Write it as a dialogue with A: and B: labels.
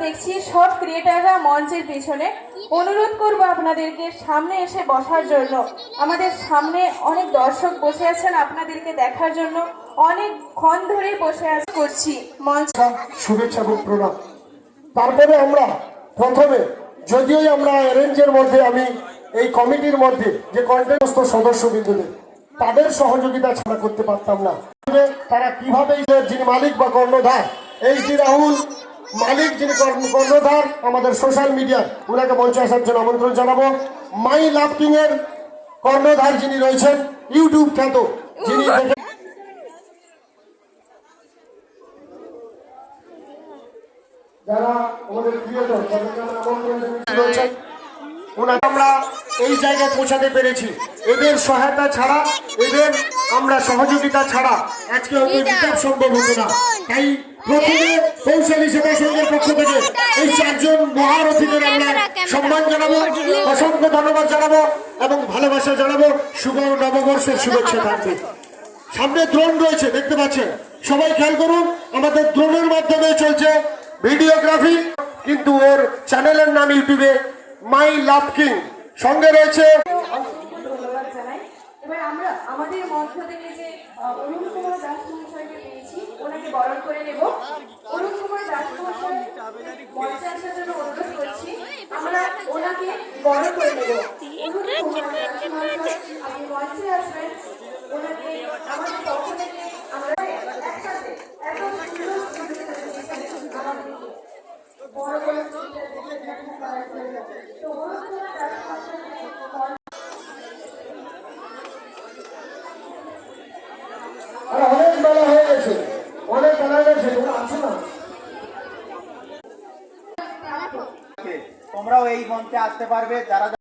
A: দেখছি সব ক্রিয়েটাররা মঞ্চের পিছনে। অনুরোধ করব আপনাদেরকে সামনে এসে বসার জন্য। আমাদের সামনে অনেক দর্শক বসে আছেন আপনাদেরকে দেখার জন্য, অনেকক্ষণ ধরে বসে আছে করছি মঞ্চ।
B: শুভেচ্ছা এবং প্রণাম। তারপরে আমরা প্রথমে, যদিও আমরা অ্যারেঞ্জের মধ্যে, আমি এই কমিটির মধ্যে যে কন্টেস্ট সদস্যবৃন্দদের তাদের সহযোগিতা ছাড়া করতে পারতাম না। তারা কিভাবে যিনি মালিক বা কর্ণধার HD রাহুল মালিক, যিনি কর্ণধার আমাদের সোশ্যাল মিডিয়া, ওনাকে মঞ্চে আসার জন্য আমন্ত্রণ জানাবো। মাই লাভ কিং এর কর্ণধার যিনি রয়েছেন, ইউটিউব খ্যাত, যিনি যারা আমাদের ক্রিয়েটর, তাদেরকে আমরা আমন্ত্রণ জানিয়েছি। ওনাকে আমরা এই জায়গায় পৌঁছাতে পেরেছি। এদের সহায়তা ছাড়া, এদের আমরা সহযোগিতা ছাড়া আজকে হয়তো বিকাশ সম্ভব হতো না। তাই প্রথমে কৌশলী সেবা সংঘের পক্ষ থেকে এই 4 জন মহারথীদের আমরা সম্মান জানাবো, অসংখ্য ধন্যবাদ জানাবো এবং ভালোবাসা জানাবো। শুভ নববর্ষের শুভেচ্ছা থাকবে। সামনে ড্রোন রয়েছে, দেখতে পাচ্ছেন, সবাই খেয়াল করুন। আমাদের ড্রোনের মাধ্যমে চলছে ভিডিওগ্রাফি, কিন্তু ওর চ্যানেলের নাম ইউটিউবে মাই লাভ কিং, সঙ্গে রয়েছে।
A: ধন্যবাদ জানাই। এবার আমরা আমাদের মধ্য থেকে যে অরুণ কুমার দাস মহাশয়কে পেয়েছি, ওনাকে বরণ করে নেব। অরুণ কুমার দাস মহাশয় মঞ্চে আসার জন্য অনুরোধ করছি, আমরা ওনাকে বরণ করে নেব। অরুণ কুমার দাস মহাশয়, আপনি মঞ্চে আসবেন। ওনাকে আমাদের পক্ষ থেকে আমরা একসাথে এত সুন্দর আমাদের বড় বড় তো অরুণ কুমার দাস মহাশয়কে
B: অনেক বেলা হয়ে গেছে, অনেক বেলা হয়ে গেছে, তোমরা আছো না?
C: তোমরাও এই মঞ্চে আসতে পারবে যারা